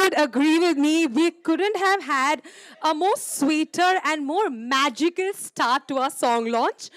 would agree with me. We couldn't have had a more sweeter and more magical start to our song launch.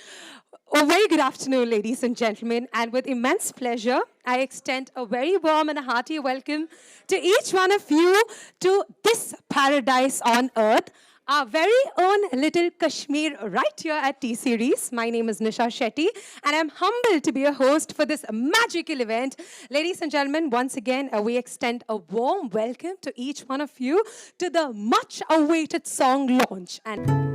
A very good afternoon, ladies and gentlemen, and with immense pleasure, I extend a very warm and a hearty welcome to each one of you to this paradise on earth, our very own little Kashmir right here at T-Series. My name is Nisha Shetty, and I'm humbled to be a host for this magical event. Ladies and gentlemen, once again, we extend a warm welcome to each one of you to the much-awaited song launch. And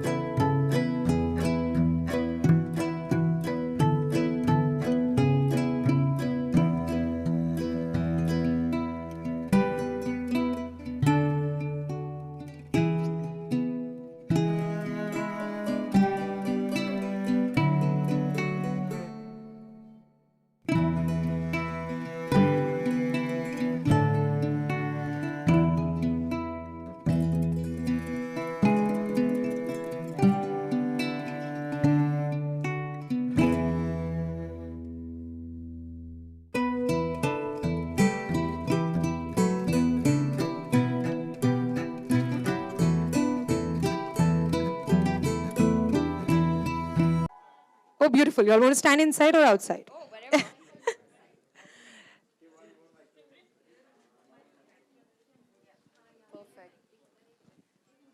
oh, beautiful. You all want to stand inside or outside?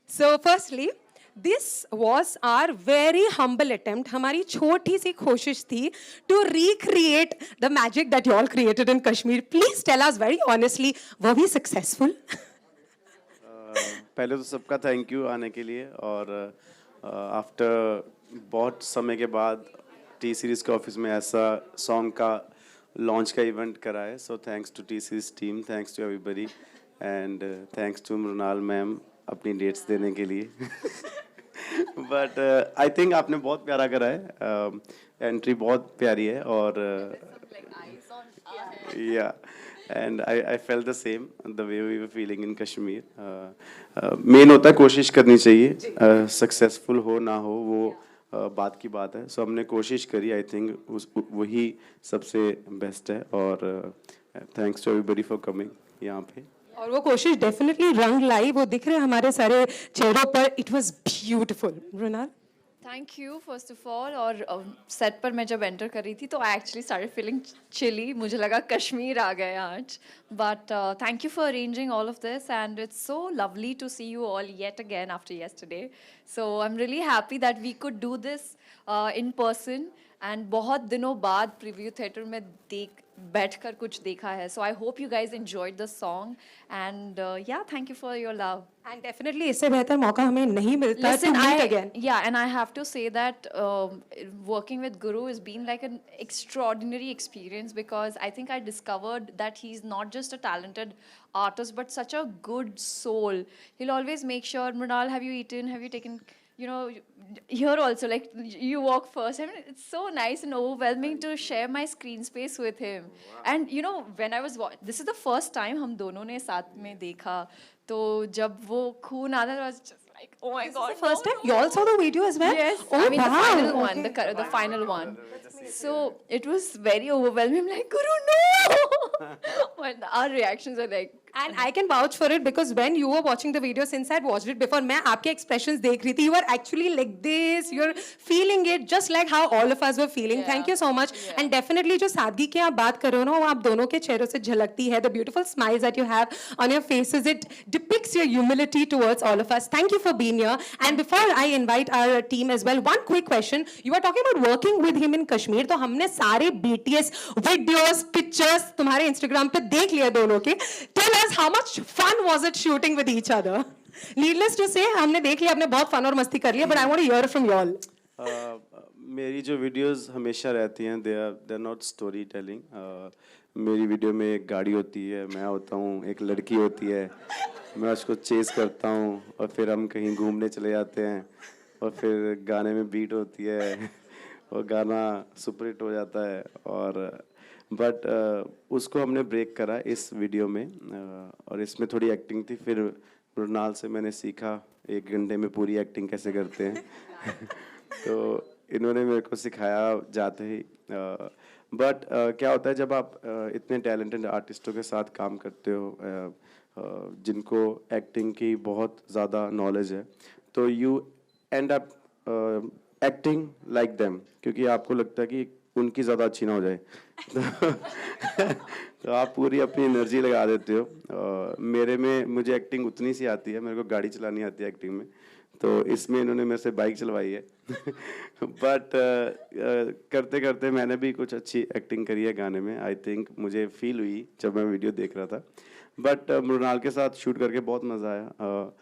So, firstly, this was our very humble attempt. हमारी छोटी सी कोशिश थी to recreate the magic that you all created in Kashmir. Please tell us very honestly, were we successful? पहले तो सबका thank you आने के लिए और आफ्टर बहुत समय के बाद टी सीरीज़ के ऑफिस में ऐसा सॉन्ग का लॉन्च का इवेंट करा है. So thanks to T Series team, thanks to everybody and thanks to Mrinal ma'am अपनी डेट्स देने के लिए. बट आई थिंक आपने बहुत प्यारा करा है. एंट्री बहुत प्यारी है और या and I felt the same the way we were feeling in Kashmir. Main होता है कोशिश करनी चाहिए, सक्सेसफुल हो ना हो वो बात की बात है. सो हमने कोशिश करी. आई थिंक वही सबसे बेस्ट है और thanks to everybody for coming यहाँ पे. और वो कोशिश डेफिनेटली रंग लाई, वो दिख रहे हैं हमारे सारे चेहरों पर. It was beautiful. Mrinal, thank you first of all. और सेट पर मैं जब एंटर कर रही थी तो I actually started feeling chilly. मुझे लगा कश्मीर आ गए आज. But thank you for arranging all of this and it's so lovely to see you all yet again after yesterday. So I am really happy that we could do this in person. And बहुत दिनों बाद preview theatre में बैठकर कुछ देखा है. So I hope you guys enjoyed the song and yeah thank you for your love. And definitely इससे बेहतर मौका हमें नहीं मिलता to meet again. Yeah, and I have to say that working with Guru has been like an extraordinary experience because I think I discovered that he's not just a talented artist but such a good soul. He'll always make sure, Mrinal, have you eaten? Have you taken, you know, here also, like, you walk first. I mean, it's so nice and overwhelming to share my screen space with him. Wow. And you know, when I was this is the first time हम दोनों ने साथ में देखा, तो जब वो खून आना, I was just like, oh my god, first time you all saw the video as well? Yes. Oh, I mean, wow. the final one, the final one. So it was very overwhelming. I'm like, Guru, no. When our reactions are like, and I can vouch for it because when you were watching the video, since I'd watched it before, मैं आपके expressions देख रही थी. You were actually like this. You're feeling it just like how all of us were feeling. Yeah. Thank you so much. Yeah. And definitely जो सादगी की आप बात कर रहे हो ना, वो आप दोनों के चेहरों से झलकती है. The beautiful smiles that you have on your faces, it depicts your humility towards all of us. Thank you for being here. And before I invite our team as well, one quick question. You were talking about working with him in Kashmir. तो हमने सारे BTS videos, pictures तुम्हारे Instagram पे देख लिया दोनों के. Tell us how much fun was it shooting with each other? Needless to say, हमने देख लिया, हमने बहुत fun और मस्ती कर लिया. But I want to hear from you all. मेरी जो वीडियोस हमेशा रहती हैं, they are not storytelling. मेरी वीडियो में एक गाड़ी होती है, मैं होता हूँ, एक लड़की होती है, मैं उसको चेस करता हूँ और फिर हम कहीं घूमने चले जाते हैं और फिर गाने में बीट होती है और गाना सुपर हिट हो जाता है. और बट उसको हमने ब्रेक करा इस वीडियो में और इसमें थोड़ी एक्टिंग थी. फिर मृणाल से मैंने सीखा 1 घंटे में पूरी एक्टिंग कैसे करते हैं. तो इन्होंने मेरे को सिखाया जाते ही. बट क्या होता है जब आप इतने टैलेंटेड आर्टिस्टों के साथ काम करते हो जिनको एक्टिंग की बहुत ज़्यादा नॉलेज है, तो you and up acting like them, क्योंकि आपको लगता है कि उनकी ज़्यादा अच्छी ना हो जाए तो आप पूरी अपनी एनर्जी लगा देते हो। मेरे में मुझे एक्टिंग उतनी सी आती है, मेरे को गाड़ी चलानी आती है एक्टिंग में, तो इसमें इन्होंने मेरे से बाइक चलवाई है बट करते करते मैंने भी कुछ अच्छी एक्टिंग करी है गाने में। आई थिंक मुझे फील हुई जब मैं वीडियो देख रहा था। बट मृणाल के साथ शूट करके बहुत मज़ा आया।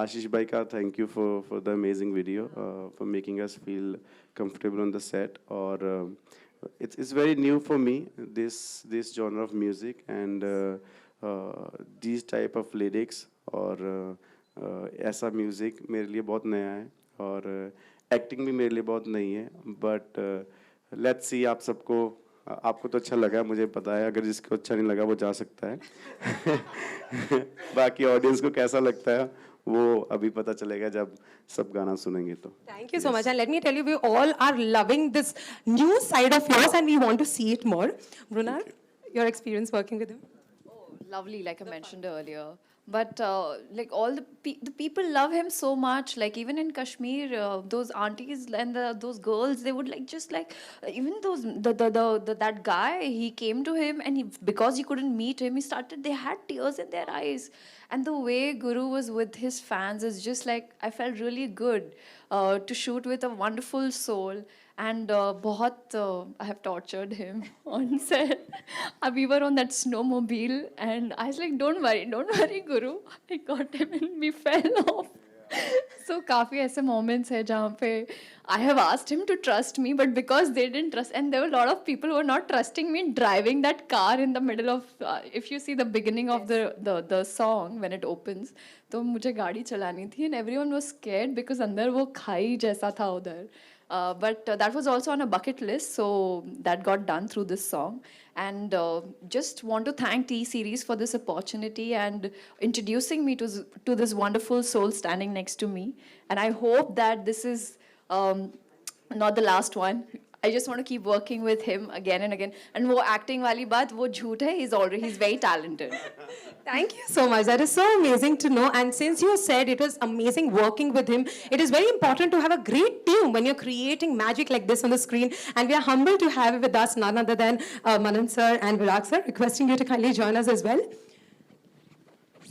आशीष भाई का thank you for the amazing video, for making us feel comfortable on the set. और it's very new for me, this genre of music and these type of lyrics, और ऐसा म्यूज़िक मेरे लिए बहुत नया है और एक्टिंग भी मेरे लिए बहुत नई है। बट लेट्स सी, आप सबको, आपको तो अच्छा लगा मुझे पता है, अगर जिसको अच्छा नहीं लगा वो जा सकता है बाकी ऑडियंस को कैसा लगता है वो अभी पता चलेगा जब सब गाना सुनेंगे तो। Thank you so much. And let me tell you, we all are loving this new side of yours and we want to see it more. Brunal, your experience working with him? Lovely, like I mentioned earlier. But like all the people love him so much. Like even in Kashmir, those aunties and those girls, they would like just like even those that guy. He came to him and because he couldn't meet him, they had tears in their eyes. And the way Guru was with his fans is just like I felt really good to shoot with a wonderful soul. And I have tortured him on set. We were on that snowmobile, and I was like, don't worry, Guru. I got him and we fell off. So काफ़ी ऐसे moments है जहाँ पे I have asked him to trust me, but because they didn't trust, and there were a lot of people who were not trusting me driving that car in the middle of, if you see the beginning of the song when it opens, तो मुझे गाड़ी चलानी थी and everyone was scared because अंदर वो खाई जैसा था उधर. But that was also on a bucket list, so that got done through this song. And just want to thank T-Series for this opportunity and introducing me to this wonderful soul standing next to me. And I hope that this is not the last one. I just want to keep working with him again and again. And वो acting वाली बात वो झूठ है. He's very talented. Thank you so much. That is so amazing to know. And since you said it was amazing working with him, it is very important to have a great team when you're creating magic like this on the screen. And we are humbled to have with us none other than Manan sir and Virag sir. Requesting you to kindly join us as well.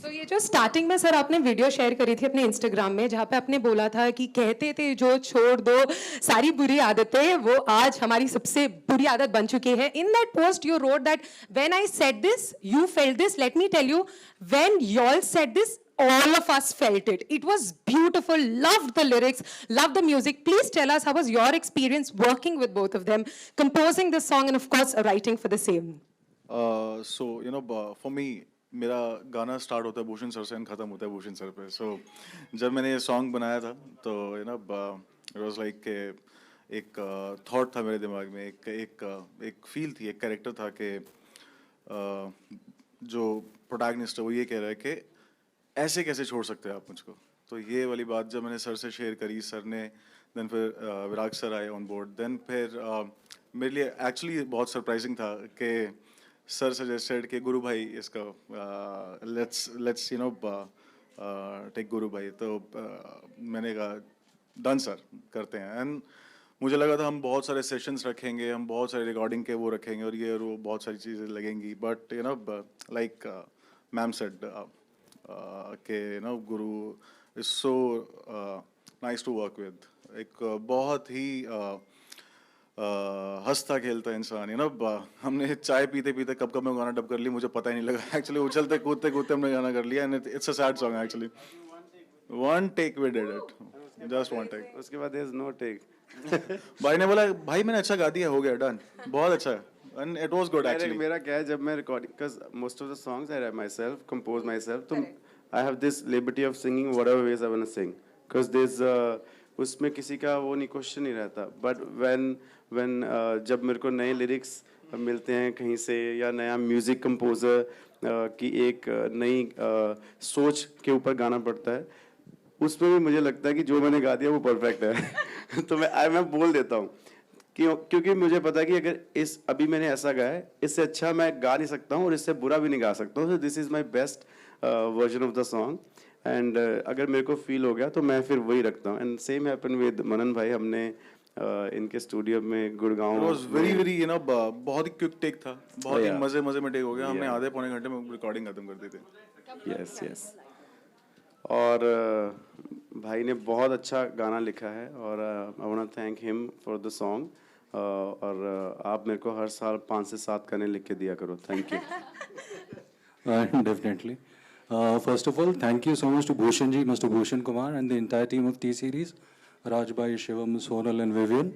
तो ये जो starting में sir आपने video share करी थी अपने Instagram में, जहाँ पे आपने बोला था कि कहते थे जो छोड़ दो सारी बुरी आदतें, वो आज हमारी सबसे बुरी आदत बन चुकी है. In that post you wrote that when I said this you felt this. Let me tell you, when y'all said this, all of us felt it. It was beautiful. Loved the lyrics, loved the music. Please tell us, how was your experience working with both of them, composing the song and of course writing for the same? So for me, मेरा गाना start होता है Bhushan sir से and ख़त्म होता है Bhushan sir पे. सो जब मैंने ये सॉन्ग बनाया था तो इट वाज लाइक एक थॉट था मेरे दिमाग में, एक फील थी, एक कैरेक्टर था कि जो प्रोटैगनिस्ट है वो ये कह रहा है कि ऐसे कैसे छोड़ सकते हैं आप मुझको. तो ये वाली बात जब मैंने सर से शेयर करी, सर ने देन फिर विराग सर आए ऑन बोर्ड. देन फिर मेरे लिए एक्चुअली बहुत सरप्राइजिंग था कि सर सजेस्टेड कि गुरु भाई इसका लेट्स टेक गुरु भाई. तो मैंने कहा डन सर, करते हैं. एंड मुझे लगा था हम बहुत सारे सेशंस रखेंगे, हम बहुत सारे रिकॉर्डिंग के वो रखेंगे और ये और वो बहुत सारी चीज़ें लगेंगी. बट लाइक मैम सेड के Guru is so nice to work with. एक बहुत ही हंसता खेलता इंसान. हमने चाय पीते पीते कब में गाना डब कर लिया, मुझे पता ही नहीं लगा. एक्चुअली उछलते कूदते कूदते हमने गाना कर लिया. And it's a sad song actually. One take we did it, just one take. उसके बाद देयर इज नो टेक. भाई ने बोला भाई मैंने अच्छा गा दिया, हो गया, डन, बहुत अच्छा है. And it was good actually. मेरा क्या है, जब मैं recording, because most of the songs I write myself, compose myself, तो I have this liberty of singing whatever ways I want to sing, because there is उसमें किसी का वो नहीं, क्वेश्चन नहीं रहता. बट व्हेन जब मेरे को नए लिरिक्स मिलते हैं कहीं से या नया म्यूज़िक कंपोज़र की एक नई सोच के ऊपर गाना पड़ता है, उसमें भी मुझे लगता है कि जो मैंने गा दिया वो परफेक्ट है तो मैं बोल देता हूँ क्योंकि मुझे पता है कि अगर इस अभी मैंने ऐसा गाया है, इससे अच्छा मैं गा नहीं सकता हूँ और इससे बुरा भी नहीं गा सकता हूँ. So this is my best version of the song. And अगर मेरे को फील हो गया तो मैं फिर वही रखता हूँ. एंड सेम हैपन विद मनन भाई. हमने इनके स्टूडियो में Gurgaon It was very you know बहुत ही क्विक टेक था, बहुत ही yeah. मजे में टेक हो गया. हमने Yeah. आधे पौने घंटे में रिकॉर्डिंग खत्म कर दी थी. Yes yes. और भाई ने बहुत अच्छा गाना लिखा है और I want to thank him for the song. और आप मेरे को हर साल 5 से 7 गाने लिख के दिया करो. Thank you. Definitely. First of all, thank you so much to Bhushan ji, Mr. Bhushan Kumar, and the entire team of T-Series, Raj Bhai, Shivam, Sonal, and Vivian.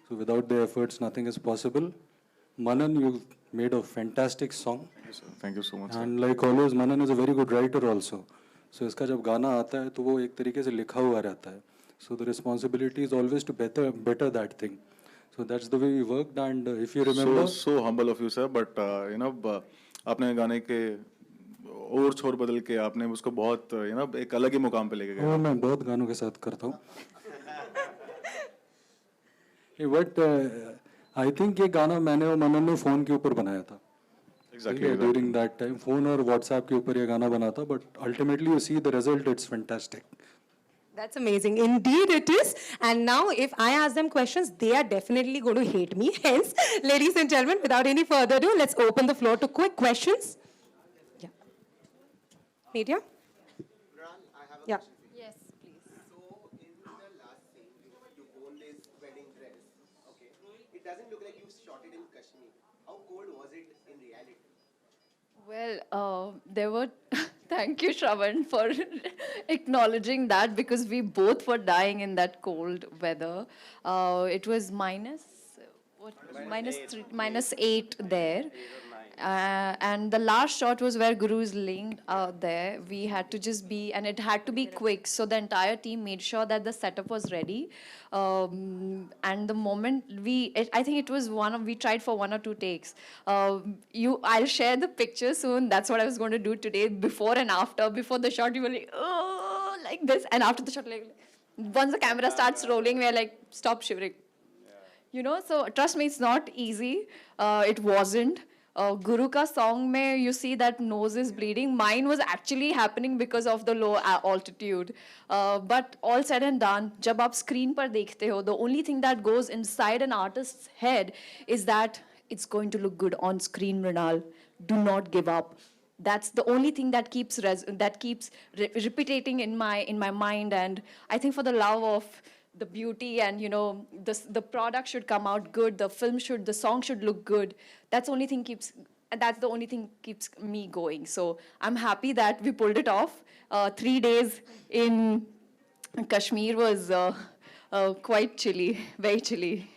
So without their efforts, nothing is possible. Manan, you made a fantastic song. Thank you so much. Sir. And like always, Manan is a very good writer also. So इसका जब गाना आता है तो वो एक तरीके से लिखा हुआ रहता है. So the responsibility is always to better that thing. So that's the way we worked. And if you remember, So humble of you, sir. But you know, आपने गाने के और छोर बदल के आपने उसको बहुत you know एक अलग ही मुकाम पे लेके गए. वो मैं बहुत गानों के साथ करता हूँ. बट आई थिंक ये गाना मैंने और मनन ने फोन के ऊपर बनाया था. Exactly. During that time phone और व्हाट्सएप के ऊपर ये गाना बना था. But ultimately you see the result, it's fantastic. That's amazing. Indeed it is. And now if I ask them questions, they are definitely going to hate me. Hence, ladies and gentlemen, without any further ado, let's open the floor to quick questions. Yeah. Media? Yeah. Yes, please. So in the last scene, you wore this wedding dress. Okay, it doesn't look like you shot it in Kashmir. How cold was it in reality? Well, there were. Thank you, Shravan, for acknowledging that because we both were dying in that cold weather. It was -8 there. And the last shot was where Guru is laying there. We had to just be, and it had to be quick. So the entire team made sure that the setup was ready. And the moment I think it was we tried for 1 or 2 takes. I'll share the picture soon. That's what I was going to do today, before and after. Before the shot, you were like, oh, like this. And after the shot, like, once the camera starts rolling, we're like, stop shivering. You know, so trust me, it's not easy. It wasn't. Guru ka song mein you see that nose is bleeding. Mine was actually happening because of the low altitude. But all said and done, jab aap screen par dekhte ho, the only thing that goes inside an artist's head is that it's going to look good on screen, Mrinal. Do not give up. That's the only thing that keeps repeating in my mind. And I think for the love of the beauty and the product should come out good, the song should look good. That's the only thing keeps me going. So I'm happy that we pulled it off. 3 days in Kashmir was quite chilly, very chilly.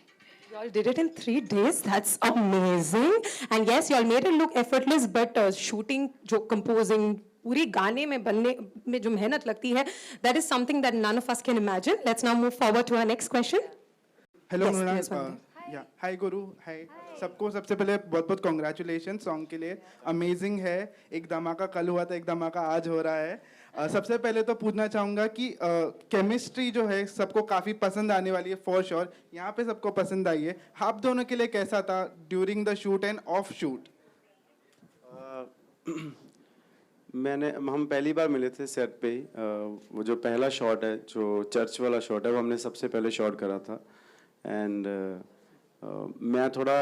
Y'all did it in 3 days. That's amazing. And yes, y'all made it look effortless, but shooting, composing, पूरी गाने में बनने में जो मेहनत लगती है, that is something that none of us can imagine. Let's now move forward to our next question. Hello Yes, मृणाल. yes, Vandit. Hi Guru. Hi सबको. सबसे पहले बहुत बहुत कॉन्ग्रेचुलेशन सॉन्ग के लिए. अमेजिंग है. एक धमाका कल हुआ था, एक धमाका आज हो रहा है. सबसे पहले तो पूछना चाहूँगा कि केमिस्ट्री जो है सबको काफ़ी पसंद आने वाली है फॉर श्योर. यहाँ पे सबको पसंद आई है. आप दोनों के लिए कैसा था during the shoot end of shoot? हम पहली बार मिले थे सेट पे ही. वो जो पहला शॉट है, जो चर्च वाला शॉट है, वो हमने सबसे पहले शॉट करा था. एंड मैं थोड़ा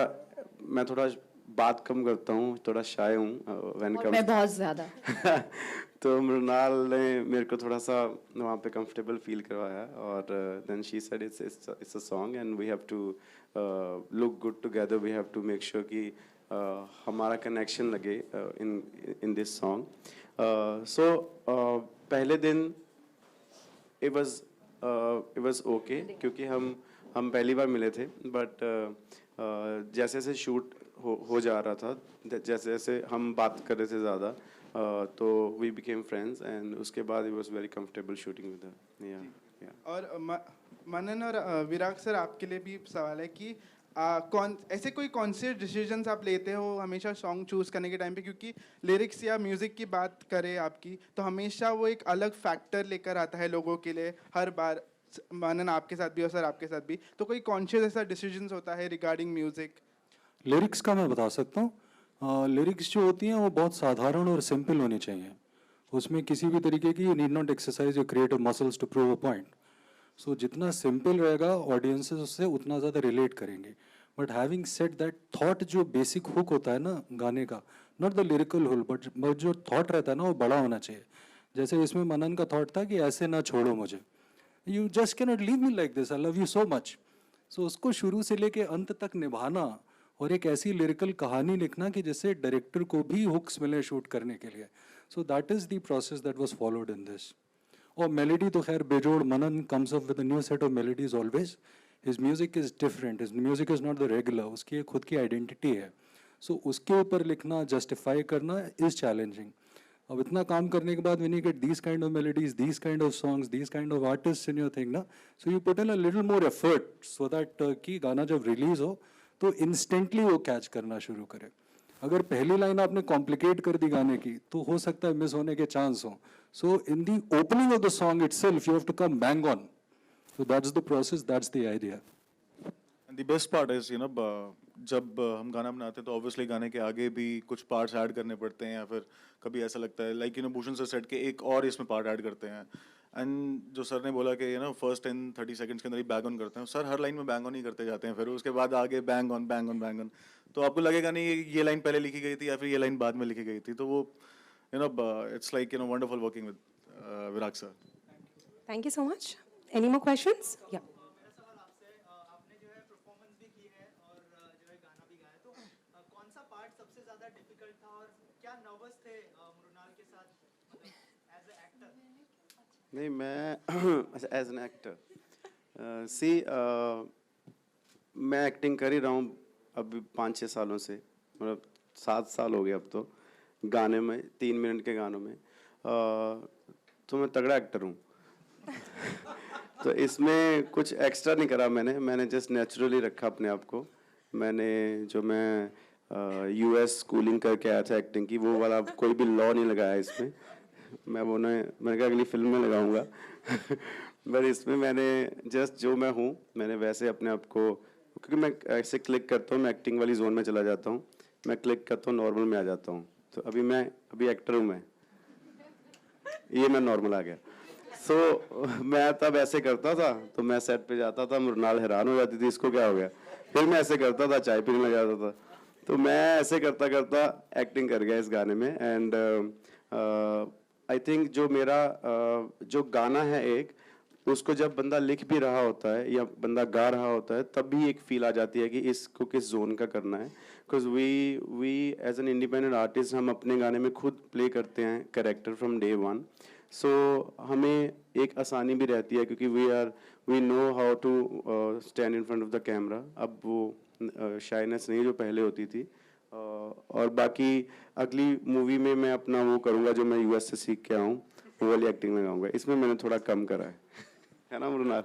बात कम करता हूँ, थोड़ा शाय हूँ मैं बहुत ज़्यादा. तो मृणाल ने मेरे को थोड़ा सा वहाँ पे कंफर्टेबल फील करवाया. और then she said it's a song and we have to look good together. We have to make sure कि हमारा कनेक्शन लगे इन दिस सॉन्ग. सो पहले दिन इट वाज ओके, क्योंकि हम पहली बार मिले थे. बट जैसे जैसे शूट हो जा रहा था, जैसे जैसे हम बात कर रहे थे ज़्यादा, तो वी बिकेम फ्रेंड्स. एंड उसके बाद it was very comfortable shooting with her. और मनन और विराग सर, आपके लिए भी सवाल है कि ऐसे कोई कॉन्शियस डिसीजंस आप लेते हो हमेशा सॉन्ग चूज करने के टाइम पे? क्योंकि लिरिक्स या म्यूजिक की बात करें आपकी, तो हमेशा वो एक अलग फैक्टर लेकर आता है लोगों के लिए हर बार. मानन आपके साथ भी और सर आपके साथ भी, तो कोई कॉन्शियस ऐसा डिसीजंस होता है रिगार्डिंग म्यूजिक? लिरिक्स का मैं बता सकता हूँ। लिरिक्स जो होती हैं वो बहुत साधारण और सिंपल होनी चाहिए। उसमें किसी भी तरीके की you need not exercise your creative muscles to prove a point. So जितना सिंपल रहेगा ऑडियंसेस उससे उतना ज़्यादा रिलेट करेंगे। But having said that, thought जो बेसिक हुक होता है ना गाने का, not the lyrical hook, but जो थॉट रहता है ना वो बड़ा होना चाहिए। जैसे इसमें मनन का थॉट था कि ऐसे ना छोड़ो मुझे, you just cannot leave me like this, I love you so much. So उसको शुरू से लेके अंत तक निभाना और एक ऐसी लिरिकल कहानी लिखना कि जिससे डायरेक्टर को भी हुक्स मिले शूट करने के लिए। So that is the process that was followed in this. और मेलोडी तो खैर बेजोड़, Manan comes up with a new set of melodies always. His music is different, his music is not the regular, उसकी एक खुद की आइडेंटिटी है। सो उसके ऊपर लिखना, जस्टिफाई करना इज चैलेंजिंग। अब इतना काम करने के बाद when you get these kind of melodies, these kind of songs, these kind of artists in your thing ना, so you put in a little more effort so that कि गाना जब रिलीज हो तो इंस्टेंटली वो कैच करना शुरू करे। अगर पहली लाइन आपने कॉम्प्लिकेट कर दी गाने की तो हो सकता है मिस होने के चांस हो। So in the opening of the song itself you have to come bang on. So that's the process, that's the idea. And the best part is जब हम गाना बनाते हैं तो ऑब्वियसली गाने के आगे भी कुछ पार्ट्स ऐड करने पड़ते हैं, या फिर कभी ऐसा लगता है लाइक भूषण सर सेट के एक और इसमें पार्ट ऐड करते हैं। एंड जो सर ने बोला कि फर्स्ट 10-30 सेकंड्स के अंदर ही बैंग ऑन करते हैं, सर हर लाइन में बैंग ऑन ही करते जाते हैं, फिर उसके बाद आगे bang on bang on bang on. तो आपको लगेगा नहीं ये लाइन पहले लिखी गई थी या फिर ये लाइन बाद में लिखी गई थी। तो वो it's like wonderful working with Virag sir. Thank you so much. Any more questions? Yeah. आपने जो है परफॉर्मेंस भी की है और जो है गाना भी गाया, तो कौन सा पार्ट सबसे ज्यादा डिफिकल्ट था और क्या नर्वस थे मृणाल के साथ, मतलब एज अ एक्टर? नहीं, मैं अच्छा एज एन एक्टर सी मैं एक्टिंग कर ही रहा हूँ अभी 5-6 सालों से, मतलब 7 साल हो गए अब तो गाने में, 3 मिनट के गानों में। तो मैं तगड़ा एक्टर हूँ। तो इसमें कुछ एक्स्ट्रा नहीं करा मैंने जस्ट नेचुरली रखा अपने आप को। मैं यूएस स्कूलिंग करके आया था एक्टिंग की, वो वाला कोई भी लॉ नहीं लगाया इसमें। मैंने कहा अगली फिल्म में लगाऊंगा। बट इसमें मैंने जस्ट जो मैं हूँ मैंने वैसे अपने आप को, क्योंकि मैं ऐसे क्लिक करता हूँ, मैं एक्टिंग वाली जोन में चला जाता हूँ, मैं क्लिक करता हूँ नॉर्मल में आ जाता हूँ। तो अभी एक्टर हूँ मैं, ये मैं नॉर्मल आ गया। सो मैं तब ऐसे करता था, तो मैं सेट पे जाता था, मृणाल हैरान हो जाती थी इसको क्या हो गया। फिर मैं ऐसे करता था, चाय पीने लग जाता था। तो मैं ऐसे करता करता एक्टिंग कर गया इस गाने में। एंड आई थिंक जो मेरा जो गाना है एक, उसको जब बंदा लिख भी रहा होता है या बंदा गा रहा होता है तब भी एक फील आ जाती है कि इसको किस जोन का करना है। Because we as an independent artist हम अपने गाने में खुद प्ले करते हैं character from day one. So हमें एक आसानी भी रहती है क्योंकि we know how to stand in front of the camera. अब वो शाइनेस नहीं जो पहले होती थी। और बाकी अगली मूवी में मैं अपना वो करूँगा जो मैं यूएस से सीख के आऊँ, वो वाली एक्टिंग लगाऊंगा। इसमें मैंने थोड़ा कम करा है ना मृणाल?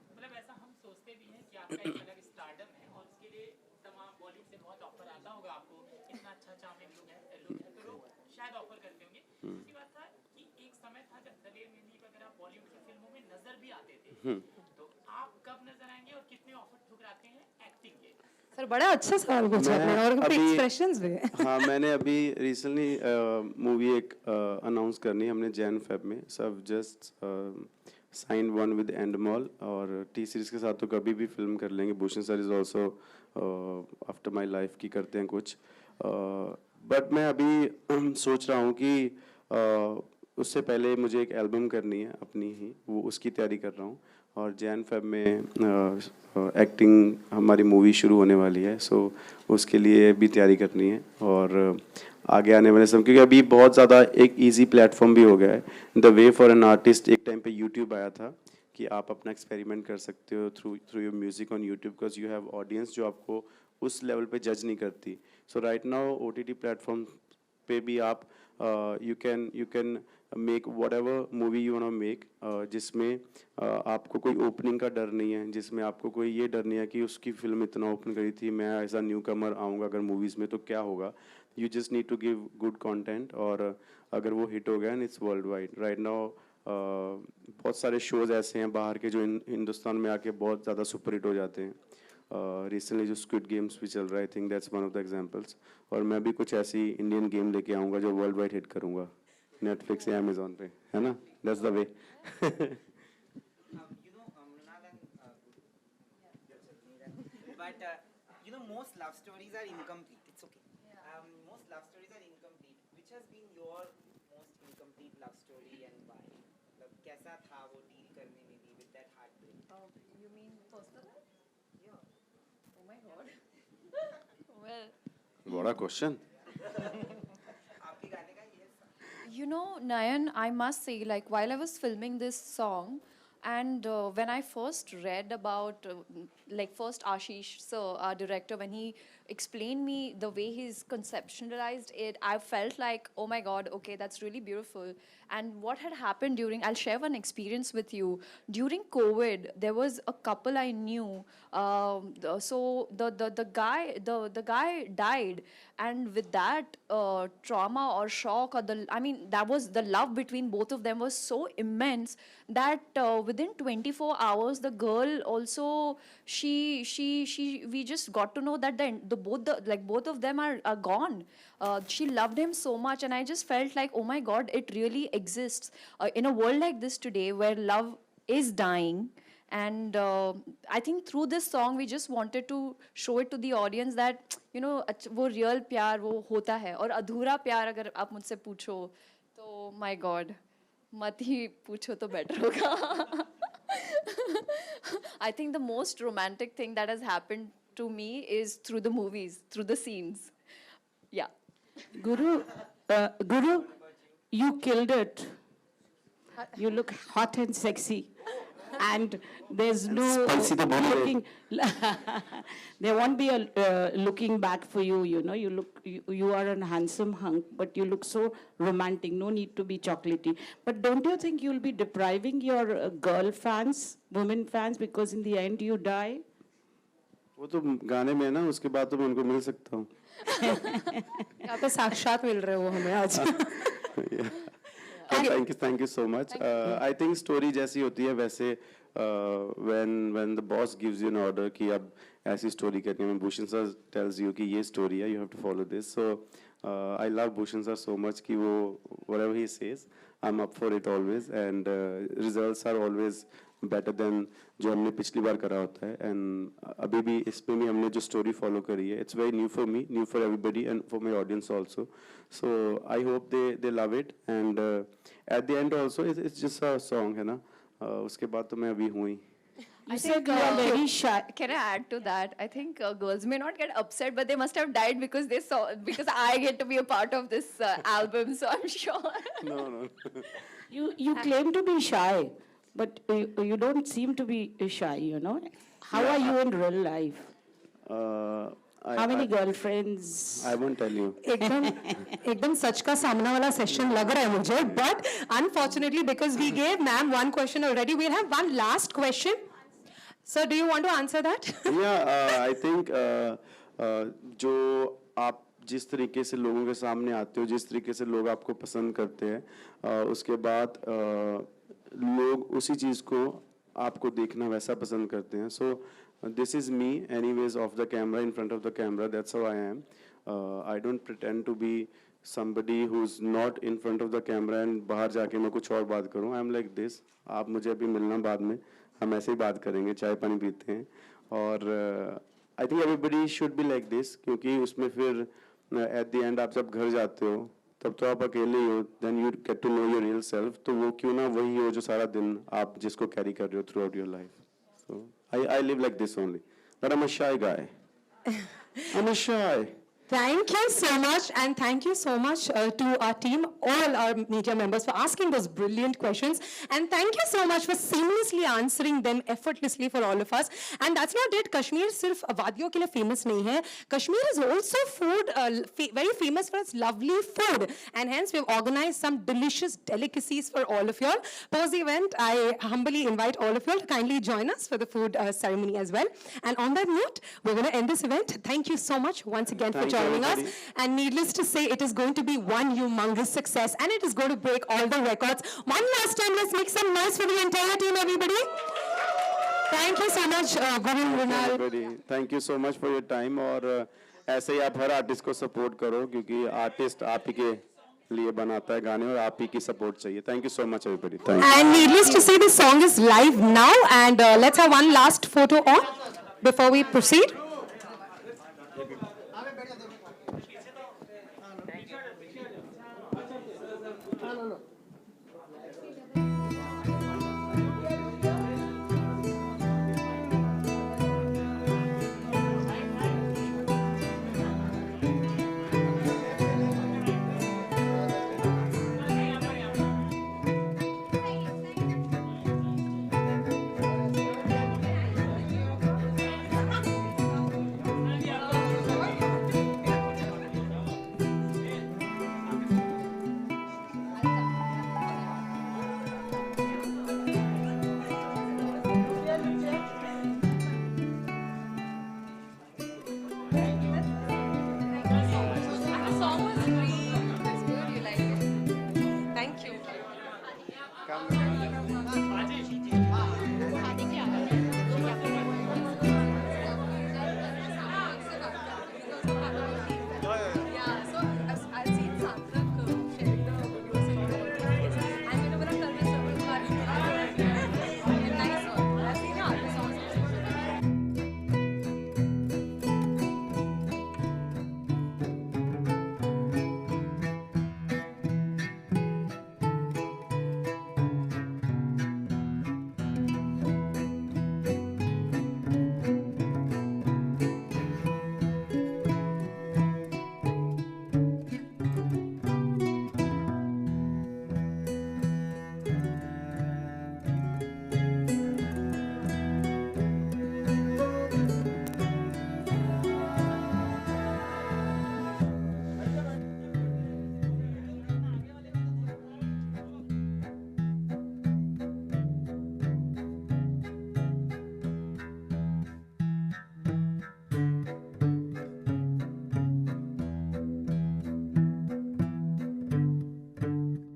मतलब ऐसा हम सोचते भी हैं कि आपका एक अलग स्टारडम है और उसके लिए तमाम बॉलीवुड से बहुत ऑफर आता होगा आपको, इतना अच्छा चार्मिंग लुक है तो लोग शायद ऑफर करते होंगे। दूसरी बात था कि एक समय था जब दलेर मेहंदी वगैरह बॉलीवुड की फिल्मों में नजर भी आते थे, तो आप कब नजर आएंगे और कितने ऑफर ठुकराते हैं एक्टिंग के? सर बड़ा अच्छा सवाल पूछा आपने और एक्सप्रेशंस भी। हाँ, मैंने अभी रिसेंटली मूवी एक अनाउंस करनी है हमने जैन फेब में। सब जस्ट साइन वन विद एंडमॉल और टी सीरीज के साथ तो कभी भी फिल्म कर लेंगे। Bhushan sir is also after my life की करते हैं कुछ। बट मैं अभी सोच रहा हूँ कि उससे पहले मुझे एक एल्बम करनी है अपनी ही, वो उसकी तैयारी कर रहा हूँ। और जैन फेब में एक्टिंग हमारी मूवी शुरू होने वाली है। सो उसके लिए भी तैयारी करनी है और आगे आने वाले समय, क्योंकि अभी बहुत ज़्यादा एक इजी प्लेटफॉर्म भी हो गया है। The way for an artist, एक टाइम पे यूट्यूब आया था कि आप अपना एक्सपेरिमेंट कर सकते हो through your music on YouTube, because you have audience जो आपको उस लेवल पे जज नहीं करती। सो राइट नाउ OTT प्लेटफॉर्म पे भी आप you can make what ever movie you want make, जिसमें आपको कोई ओपनिंग का डर नहीं है, जिसमें आपको कोई ये डर नहीं है कि उसकी फिल्म इतना ओपन करी थी, मैं एज अ न्यू कमर आऊँगा अगर मूवीज़ में तो क्या होगा। You just need to give good content और अगर वो हिट हो गया and it's worldwide. Right now बहुत सारे शोज़ ऐसे हैं बाहर के जो हिंदुस्तान में आके बहुत ज़्यादा सुपर हिट हो जाते हैं। रिसेंटली जो स्क्विड गेम्स भी चल रहा है, I think that's one of the examples. और मैं भी कुछ ऐसी इंडियन गेम लेके आऊँगा जो वर्ल्ड वाइड हिट करूँगा, नेटफ्लिक्स या अमेजोन पे, है ना? That's the way. But most love stories are incomplete. It's okay. Most love stories are incomplete. Which has been your most incomplete love story and why? मतलब कैसा था वो deal करने में भी with that heartbreak? You mean personal? Yeah. Oh my god. Well, बड़ा question. आपके गाने का ये सा- you know, Nayan, I must say, like, while I was filming this song, and when I first read about, like, first Ashish, sir, our director, when he explained me the way he's conceptualized it, I felt like, oh my God, okay, that's really beautiful. And what had happened during, I'll share one experience with you. During COVID, there was a couple I knew. So the guy died, and with that trauma or shock, or that was the love between both of them was so immense that within 24 hours, the girl also we just got to know that both of them are gone. She loved him so much, and I just felt like, oh my God, it really exists in a world like this today where love is dying. And I think through this song, we just wanted to show it to the audience that, वो real प्यार वो होता है, और अधूरा प्यार अगर आप मुझसे पूछो तो my God, मत ही पूछो तो better होगा. I think the most romantic thing that has happened to me is through the movies, through the scenes. Yeah. Guru, you killed it. You look hot and sexy. And there's no Spicy to bone looking. There won't be a looking back for you. You are a handsome hunk, but you look so romantic. No need to be chocolatey. But don't you think you'll be depriving your girl fans, women fans, because in the end you die? वो तो गाने में है ना, उसके बाद तो मैं उनको मिल सकता हूँ। यहाँ पे साक्षात मिल रहे हो हमें आज। Thank you so much. I think story जैसी होती है वैसे when the boss gives you an order कि अब ऐसी story करनी है, Bhushan sir tells you कि ये story है, you have to follow this. So I love Bhushan sir so much कि वो whatever he says, I'm up for it always, and results are always better than जो हमने पिछली बार करा होता है. And अभी भी इसमें भी हमने जो story follow करी है, it's very new for me, new for everybody, and for my audience also. So I hope they love it, and at the end also it's just a song है ना. उसके बाद तो मैं अभी हूँ ही. You said you are very shy. Can I add to that? I think girls may not get upset, but they must have died because I get to be a part of this album, so I'm sure. No. You claim to be shy, but you don't seem to be shy, How are you in real life? How many girlfriends? I won't tell you. एकदम सच का सामना वाला session लग रहा है मुझे, but unfortunately because we gave ma'am one question already, we'll have one last question. Sir, do you want to answer that? Yeah, I think जो आप जिस तरीके से लोगों के सामने आते हो, जिस तरीके से लोग आपको पसंद करते हैं, उसके बाद लोग उसी चीज़ को आपको देखना वैसा पसंद करते हैं. So this is me anyways off the camera, in front of the camera, that's how I am. I don't pretend to be somebody who's not in front of the camera and बाहर जाके मैं कुछ और बात करूँ. I'm like this. आप मुझे अभी मिलना बाद में, हम ऐसे ही बात करेंगे, चाय पानी पीते हैं. और I think everybody should be like this, क्योंकि उसमें फिर at the end आप जब घर जाते हो तब तो आप अकेले ही हो, then you get to know your real self. तो वो क्यों ना वही हो जो सारा दिन आप जिसको कैरी कर रहे हो throughout your life. So I live like this only, but I'm a shy guy. I'm a shy. Thank you so much, and thank you so much to our team, all our media members, for asking those brilliant questions. And thank you so much for seamlessly answering them effortlessly for all of us. And that's not it. Kashmir सिर्फ वादियों के लिए famous नहीं है. Kashmir is also very famous for its lovely food. And hence we've organized some delicious delicacies for all of you all. Post the event, I humbly invite all of you all to kindly join us for the food ceremony as well. And on that note, we're going to end this event. Thank you so much once again for joining. joining us. everybody. And needless to say, it is going to be one humongous success and it is going to break all the records. One last time, let's make some noise for the entire team, everybody. Thank you so much, Guru Mrunal. Everybody, thank you so much for your time और ऐसे ही आप हर artist को support करो क्योंकि artist आप ही के लिए बनाता है गाने और आप ही की सपोर्ट चाहिए. Thank you so much everybody. Thank you. And needless to say, the song is live now and let's have one last photo on before we proceed. The song was great. It was good. You liked it. Thank you.